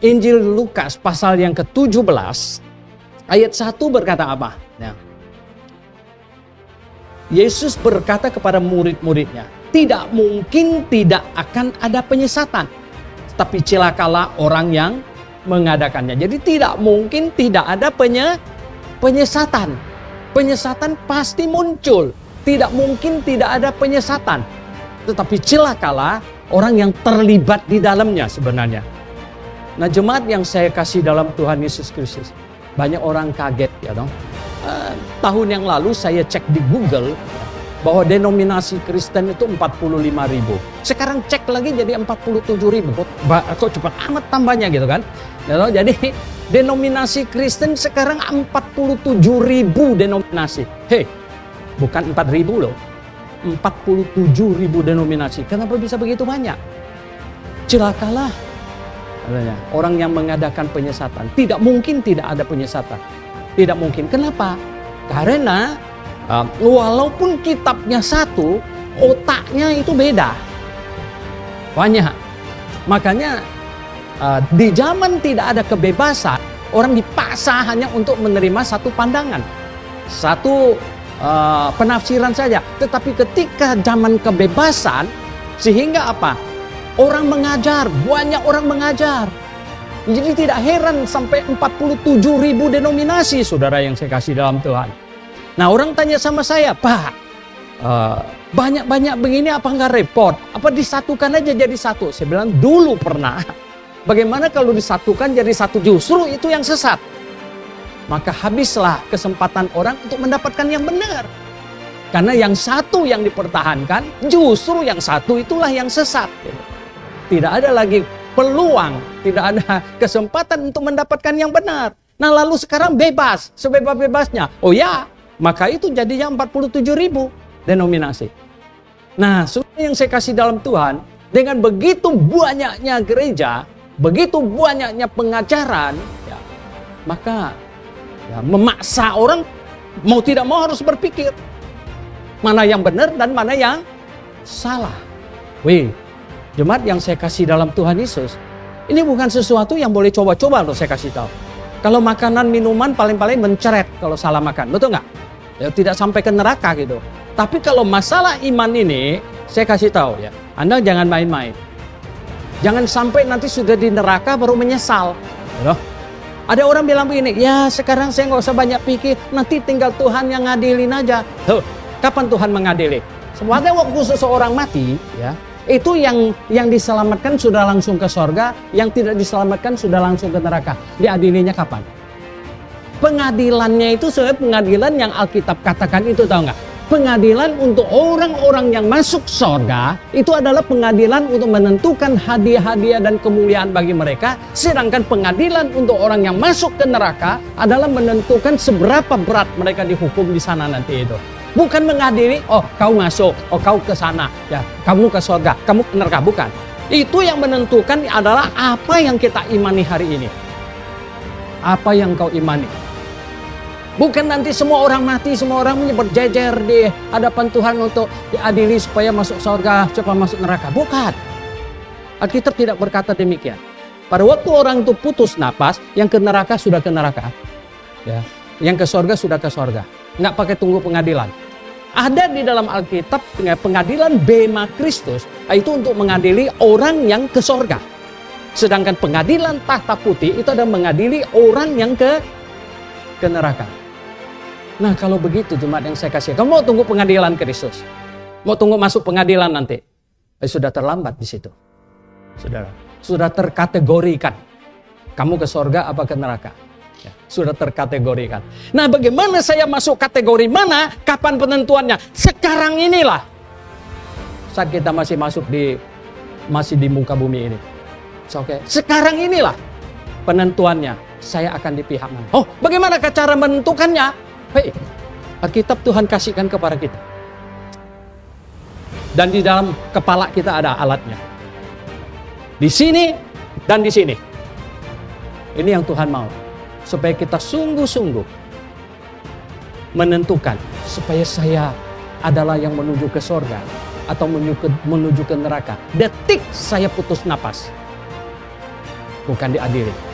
Injil Lukas pasal yang ke-17 ayat 1 berkata apa? Ya. Yesus berkata kepada murid-muridnya, tidak mungkin tidak akan ada penyesatan, tapi celakalah orang yang mengadakannya. Jadi tidak mungkin tidak ada penyesatan. Penyesatan pasti muncul. Tidak mungkin tidak ada penyesatan. Tetapi celakalah orang yang terlibat di dalamnya sebenarnya. Nah, jemaat yang saya kasih dalam Tuhan Yesus Kristus, banyak orang kaget ya dong. Tahun yang lalu saya cek di Google bahwa denominasi Kristen itu 45.000. Sekarang cek lagi jadi 47.000. Kok cepat amat tambahnya gitu kan? Jadi denominasi Kristen sekarang 47.000 denominasi. Hei, bukan 4.000 loh. 47.000 denominasi. Kenapa bisa begitu banyak? Celakalah orang yang mengadakan penyesatan. Tidak mungkin tidak ada penyesatan. Tidak mungkin. Kenapa? Karena walaupun kitabnya satu, otaknya itu beda. Banyak. Makanya di zaman tidak ada kebebasan, orang dipaksa hanya untuk menerima satu pandangan, satu penafsiran saja. Tetapi ketika zaman kebebasan, sehingga apa? Orang mengajar, banyak orang mengajar. Jadi tidak heran sampai 47.000 denominasi, saudara yang saya kasih dalam Tuhan. Nah, orang tanya sama saya, Pak, banyak-banyak begini apa nggak repot? Apa disatukan aja jadi satu? Saya bilang dulu pernah. Bagaimana kalau disatukan jadi satu? Justru itu yang sesat. Maka habislah kesempatan orang untuk mendapatkan yang benar. Karena yang satu yang dipertahankan, justru yang satu itulah yang sesat. Tidak ada lagi peluang, tidak ada kesempatan untuk mendapatkan yang benar. Nah, lalu sekarang bebas, sebebas-bebasnya. Oh ya, maka itu jadinya 47.000 denominasi. Nah, semua yang saya kasih dalam Tuhan, dengan begitu banyaknya gereja, begitu banyaknya pengajaran, ya, maka ya, memaksa orang mau tidak mau harus berpikir mana yang benar dan mana yang salah. Wih, jemaat yang saya kasih dalam Tuhan Yesus, ini bukan sesuatu yang boleh coba-coba loh saya kasih tahu. Kalau makanan minuman paling-paling menceret kalau salah makan, betul nggak? Ya, tidak sampai ke neraka gitu. Tapi kalau masalah iman ini, saya kasih tahu ya, Anda jangan main-main. Jangan sampai nanti sudah di neraka baru menyesal. Gitu. Ada orang bilang begini, ya sekarang saya nggak usah banyak pikir, nanti tinggal Tuhan yang ngadilin aja. Tuh, kapan Tuhan mengadili? Sebenarnya waktu seseorang mati, ya, itu yang diselamatkan sudah langsung ke sorga, yang tidak diselamatkan sudah langsung ke neraka. Diadilinya kapan? Pengadilannya itu sebenarnya pengadilan yang Alkitab katakan itu, tahu nggak? Pengadilan untuk orang-orang yang masuk sorga itu adalah pengadilan untuk menentukan hadiah-hadiah dan kemuliaan bagi mereka. Sedangkan pengadilan untuk orang yang masuk ke neraka adalah menentukan seberapa berat mereka dihukum di sana nanti itu. Bukan mengadili, oh kau masuk, oh kau ke sana, ya kamu ke sorga, kamu ke neraka, bukan. Itu yang menentukan adalah apa yang kita imani hari ini. Apa yang kau imani. Bukan nanti semua orang mati, semua orang berjejer di hadapan Tuhan untuk diadili supaya masuk surga, supaya masuk neraka. Bukan. Alkitab tidak berkata demikian. Pada waktu orang itu putus napas, yang ke neraka sudah ke neraka. Ya. Yang ke surga sudah ke surga. Nggak pakai tunggu pengadilan. Ada di dalam Alkitab pengadilan bema Kristus, itu untuk mengadili orang yang ke surga. Sedangkan pengadilan tahta putih itu ada mengadili orang yang ke neraka. Nah, kalau begitu jemaat yang saya kasih, kamu mau tunggu pengadilan Kristus? Mau tunggu masuk pengadilan nanti? Sudah terlambat di situ. Saudara, sudah terkategorikan. Kamu ke surga apa ke neraka? Ya, sudah terkategorikan. Nah, bagaimana saya masuk kategori mana? Kapan penentuannya? Sekarang inilah. Saat kita masih di muka bumi ini. Oke. Sekarang inilah penentuannya. Saya akan di pihak mana? Oh, bagaimana cara menentukannya? Hei, Alkitab Tuhan kasihkan kepada kita. Dan di dalam kepala kita ada alatnya. Di sini dan di sini. Ini yang Tuhan mau. Supaya kita sungguh-sungguh menentukan. Supaya saya adalah yang menuju ke surga. Atau menuju ke neraka. Detik saya putus napas. bukan diadili.